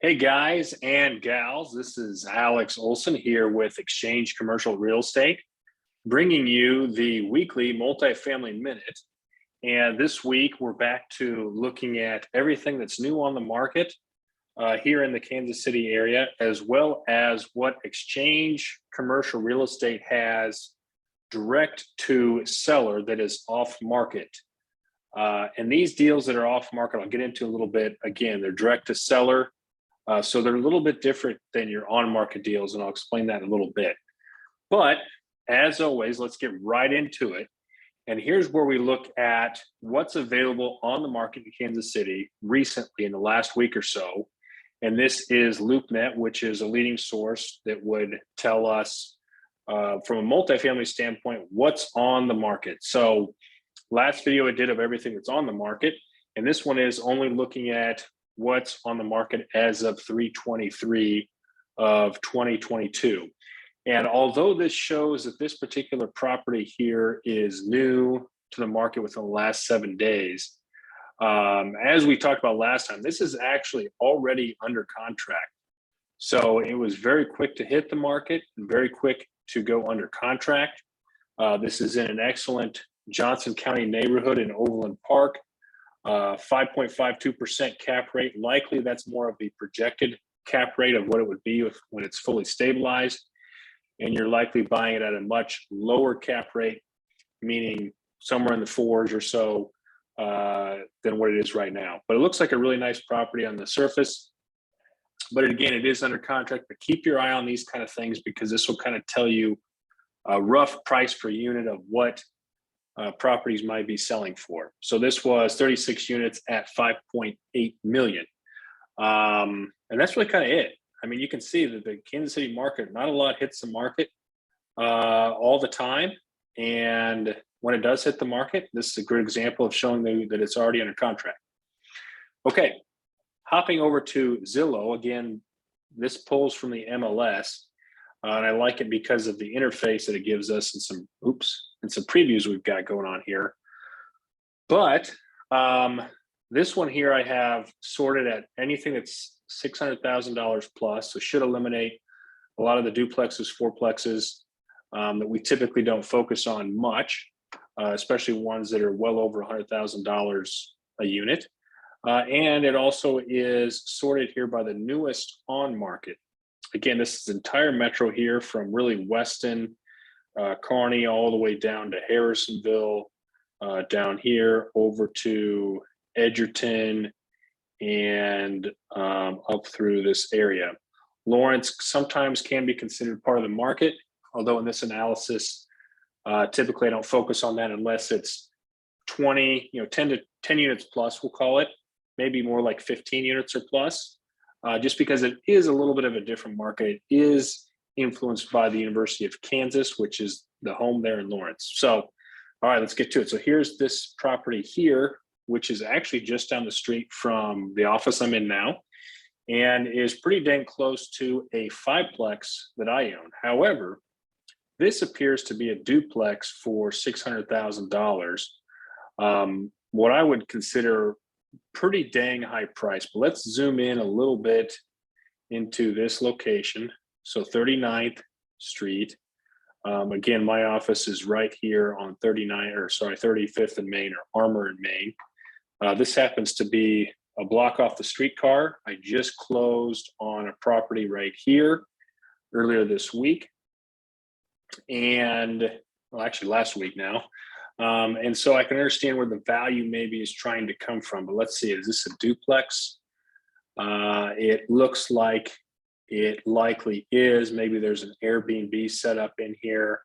Hey guys and gals, this is Alex Olson here with Xchange Commercial Real Estate, bringing you the weekly multifamily minute. And this week we're back to looking at everything that's new on the market here in the Kansas City area, as well as what Xchange Commercial Real Estate has direct to seller that is off market. And these deals that are off market, I'll get into a little bit. Again, they're direct to seller. So they're a little bit different than your on-market deals, and I'll explain that in a little bit. But as always, let's get right into it. And here's where we look at what's available on the market in Kansas City recently in the last week or so. And this is LoopNet, which is a leading source that would tell us from a multifamily standpoint what's on the market. So last video I did of everything that's on the market, and this one is only looking at what's on the market as of 3/23 of 2022. And although this shows that this particular property here is new to the market within the last 7 days, as we talked about last time, this is actually already under contract. So it was very quick to hit the market and very quick to go under contract. This is in an excellent Johnson County neighborhood in Overland Park. 5.52% cap rate. Likely that's more of the projected cap rate of what it would be when it's fully stabilized. And you're likely buying it at a much lower cap rate, meaning somewhere in the fours or so than what it is right now. But it looks like a really nice property on the surface. But again, it is under contract, but keep your eye on these kind of things because this will kind of tell you a rough price per unit of what properties might be selling for. So this was 36 units at 5.8 million. And that's really kind of it. I mean, you can see that the Kansas City market, not a lot hits the market all the time. And when it does hit the market, this is a good example of showing that it's already under contract. Okay, hopping over to Zillow. Again, this pulls from the MLS. And I like it because of the interface that it gives us and some previews we've got going on here. But this one here I have sorted at anything that's $600,000 plus, so should eliminate a lot of the duplexes, fourplexes that we typically don't focus on much, especially ones that are well over $100,000 a unit. And it also is sorted here by the newest on market. Again, this is entire metro here from really Weston, Kearney, all the way down to Harrisonville, down here over to Edgerton, and up through this area. Lawrence sometimes can be considered part of the market, although in this analysis, typically I don't focus on that unless it's 10 units plus, we'll call it, maybe more like 15 units or plus. Just because it is a little bit of a different market. It is influenced by the University of Kansas, which is the home there in Lawrence. So, all right, let's get to it. So here's this property here, which is actually just down the street from the office I'm in now, and is pretty dang close to a fiveplex that I own. However, this appears to be a duplex for $600,000. What I would consider pretty dang high price, but let's zoom in a little bit into this location. So 39th Street. Again, my office is right here on 35th and Main, or Armour and Main. This happens to be a block off the streetcar. I just closed on a property right here earlier this week. And well, actually last week now. And so I can understand where the value maybe is trying to come from, but let's see, is this a duplex? It looks like it likely is. Maybe there's an Airbnb set up in here.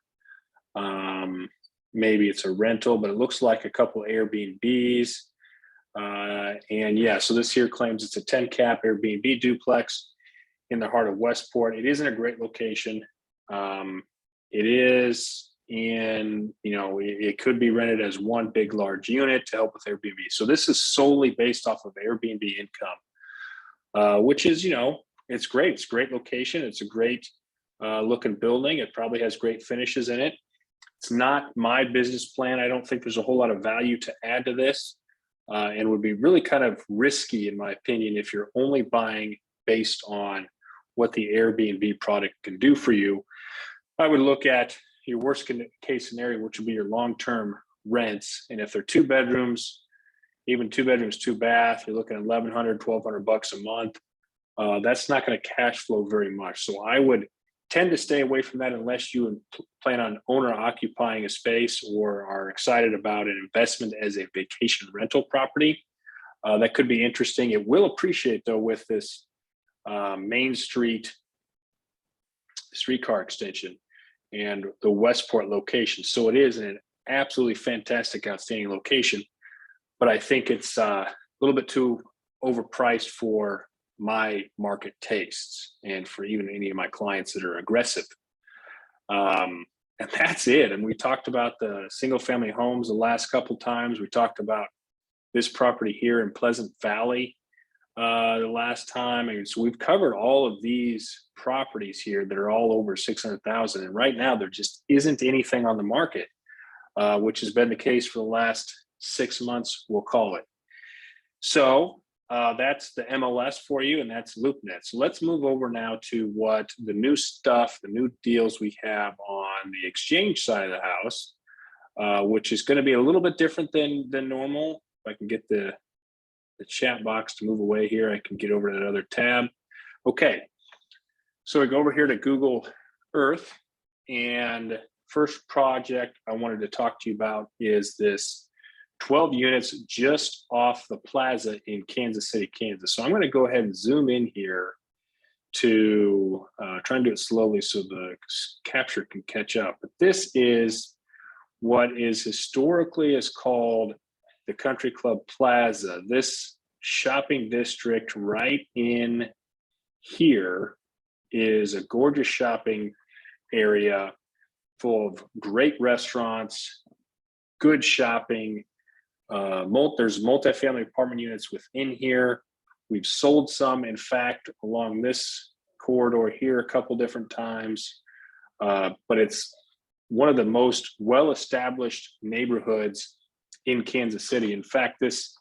Maybe it's a rental, but it looks like a couple of Airbnbs. And yeah, so this here claims it's a 10 cap Airbnb duplex in the heart of Westport. It is in a great location. It is in, it could be rented as one big large unit to help with Airbnb. So this is solely based off of Airbnb income, which is, it's great. It's a great location. It's a great looking building. It probably has great finishes in it. It's not my business plan. I don't think there's a whole lot of value to add to this, and would be really kind of risky, in my opinion, if you're only buying based on what the Airbnb product can do for you. I would look at your worst case scenario, which would be your long-term rents. And if they're 2 bedrooms, even 2 bedrooms, 2 bath, you're looking at $1,100, $1,200 a month. That's not going to cash flow very much. So I would tend to stay away from that unless you plan on owner occupying a space or are excited about an investment as a vacation rental property. That could be interesting. It will appreciate though with this Main Street streetcar extension and the Westport location. So it is an absolutely fantastic, outstanding location, but I think it's a little bit too overpriced for my market tastes and for even any of my clients that are aggressive. And that's it. And we talked about the single family homes the last couple times. We talked about this property here in Pleasant Valley the last time. And so we've covered all of these properties here that are all over 600,000. And right now there just isn't anything on the market, which has been the case for the last 6 months, we'll call it. So that's the MLS for you, and that's LoopNet. So let's move over now to what the new stuff, the new deals we have on the Xchange side of the house, which is going to be a little bit different than normal. If I can get the chat box to move away here, I can get over to that other tab. Okay, so we go over here to Google Earth, and first project I wanted to talk to you about is this 12 units just off the plaza in Kansas City, Kansas. So I'm going to go ahead and zoom in here to try and do it slowly so the capture can catch up. But this is what is historically is called the Country Club Plaza. This shopping district right in here is a gorgeous shopping area full of great restaurants, good shopping. There's multifamily apartment units within here. We've sold some, in fact, along this corridor here a couple different times, but it's one of the most well-established neighborhoods in Kansas City. In fact, this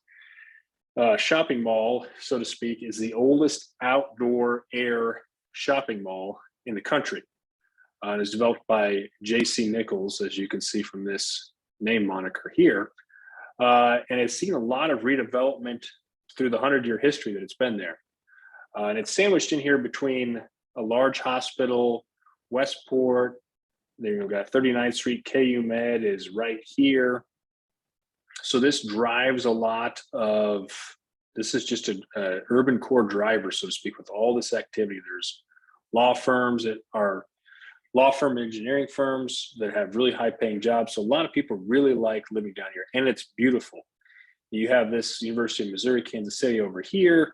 shopping mall, so to speak, is the oldest outdoor air shopping mall in the country. It was developed by J.C. Nichols, as you can see from this name moniker here. And it's seen a lot of redevelopment through the 100-year history that it's been there. And it's sandwiched in here between a large hospital, Westport. There you've got 39th Street, KU Med is right here. So this drives a lot of, this is just an urban core driver, so to speak, with all this activity. There's law firms that are law firm engineering firms that have really high paying jobs. So a lot of people really like living down here, and it's beautiful. You have this University of Missouri, Kansas City over here,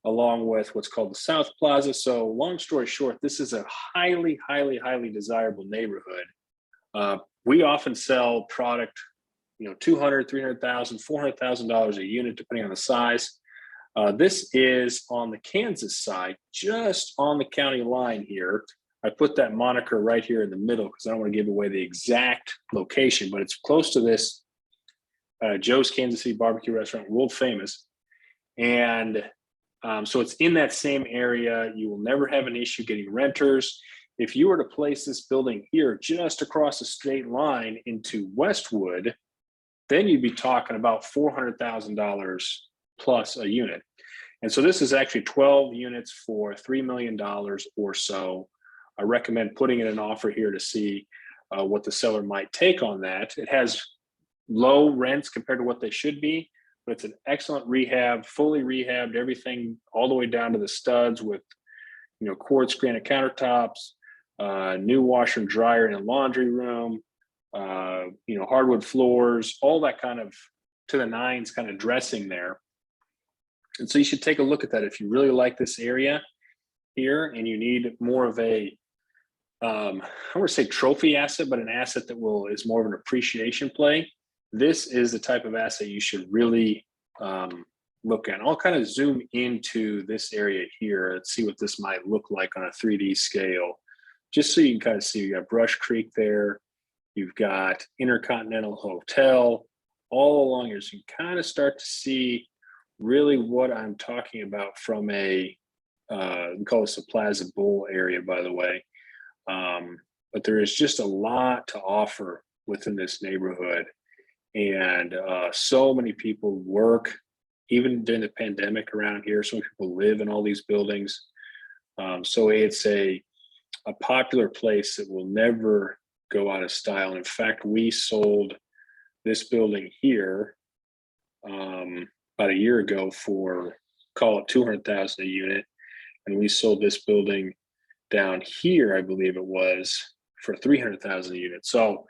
along with what's called the South Plaza. So long story short, this is a highly, highly, highly desirable neighborhood. We often sell product, $200,000, $300,000, $400,000 a unit, depending on the size. This is on the Kansas side, just on the county line here. I put that moniker right here in the middle because I don't want to give away the exact location, but it's close to this Joe's Kansas City barbecue restaurant, world famous. And so it's in that same area. You will never have an issue getting renters. If you were to place this building here just across the state line into Westwood, then you'd be talking about $400,000 plus a unit. And so this is actually 12 units for $3 million or so. I recommend putting in an offer here to see what the seller might take on that. It has low rents compared to what they should be, but it's an excellent rehab, fully rehabbed, everything all the way down to the studs with, quartz granite countertops, new washer and dryer in a laundry room, hardwood floors, all that kind of to the nines kind of dressing there. And so you should take a look at that if you really like this area here and you need more of a I don't want to say trophy asset, but an asset that is more of an appreciation play. This is the type of asset you should really look at. I'll kind of zoom into this area here and see what this might look like on a 3D scale, just so you can kind of see. You got Brush Creek there, you've got Intercontinental Hotel all along here, so you kind of start to see really what I'm talking about from a we call this the Plaza Bowl area, by the way. But there is just a lot to offer within this neighborhood. And so many people work, even during the pandemic around here. So many people live in all these buildings. So it's a popular place that will never go out of style. In fact, we sold this building here about a year ago for, call it 200,000 a unit. And we sold this building down here, I believe it was, for 300,000 a unit. So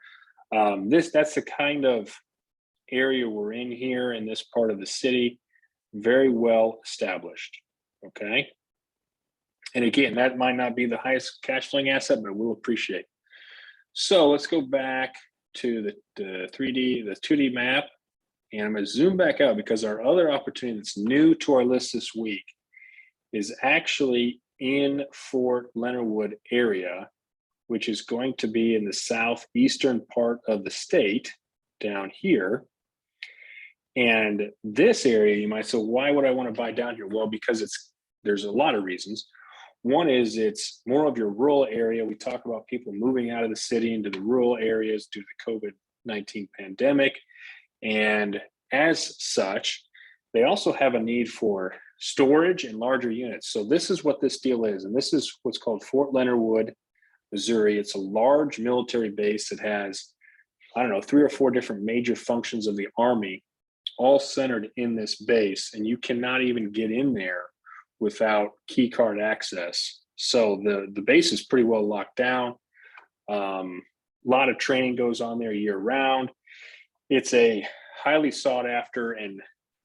that's the kind of area we're in here in this part of the city. Very well established. Okay. And again, that might not be the highest cash flowing asset, but we'll appreciate. So let's go back to the 3D, the 2D map. And I'm going to zoom back out because our other opportunity that's new to our list this week is actually in Fort Leonard Wood area, which is going to be in the southeastern part of the state down here. And this area, you might say, why would I want to buy down here? Well, because there's a lot of reasons. One is it's more of your rural area. We talk about people moving out of the city into the rural areas due to the COVID-19 pandemic. And as such, they also have a need for storage and larger units. So this is what this deal is. And this is what's called Fort Leonard Wood, Missouri. It's a large military base that has, I don't know, 3 or 4 different major functions of the Army, all centered in this base. And you cannot even get in there without key card access. So the base is pretty well locked down. A lot of training goes on there year round. It's a highly sought after, and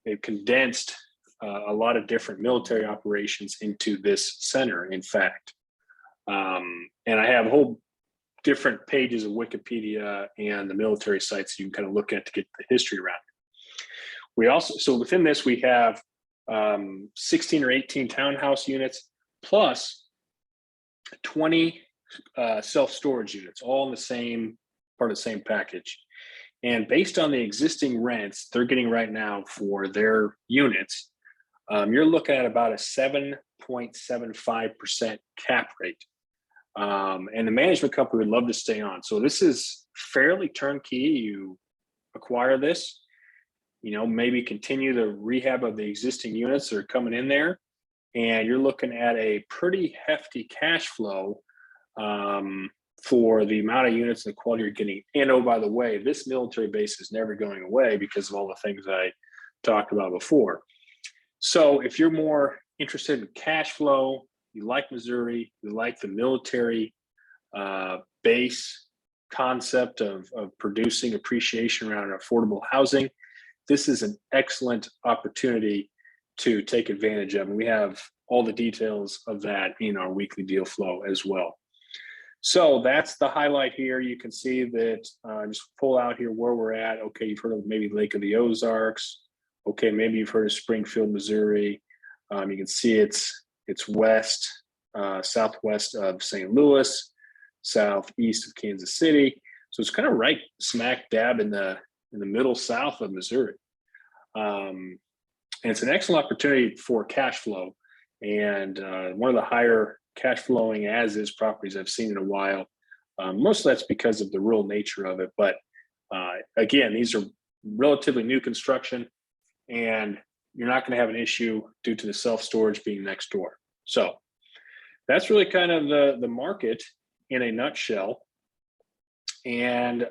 they've condensed a lot of different military operations into this center, in fact. And I have a whole different pages of Wikipedia and the military sites you can kind of look at to get the history around it. We also, so within this, we have 16 or 18 townhouse units plus 20 self-storage units, all in the same part of the same package. And based on the existing rents they're getting right now for their units, you're looking at about a 7.75% cap rate. And the management company would love to stay on. So this is fairly turnkey. You acquire this, maybe continue the rehab of the existing units that are coming in there. And you're looking at a pretty hefty cash flow for the amount of units and the quality you're getting. And oh, by the way, this military base is never going away because of all the things I talked about before. So if you're more interested in cash flow, you like Missouri, you like the military base concept of producing appreciation around affordable housing, this is an excellent opportunity to take advantage of. And we have all the details of that in our weekly deal flow as well. So that's the highlight here. You can see that, just pull out here where we're at. Okay, you've heard of maybe Lake of the Ozarks. Okay, maybe you've heard of Springfield, Missouri. You can see it's west, southwest of St. Louis, southeast of Kansas City. So it's kind of right smack dab in the middle south of Missouri. And it's an excellent opportunity for cash flow. And one of the higher cash flowing as is properties I've seen in a while. Most of that's because of the rural nature of it. But again, these are relatively new construction, and you're not going to have an issue due to the self-storage being next door. So that's really kind of the market in a nutshell. And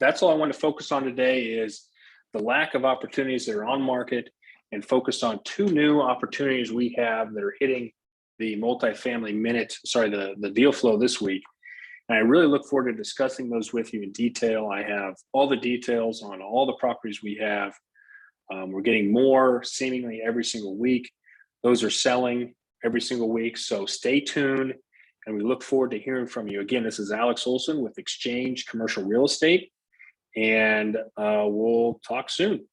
that's all I want to focus on today is the lack of opportunities that are on market, and focus on 2 new opportunities we have that are hitting the multifamily the deal flow this week. And I really look forward to discussing those with you in detail. I have all the details on all the properties we have. We're getting more seemingly every single week. Those are selling every single week. So stay tuned, and we look forward to hearing from you. Again, this is Alex Olson with Xchange Commercial Real Estate, and we'll talk soon.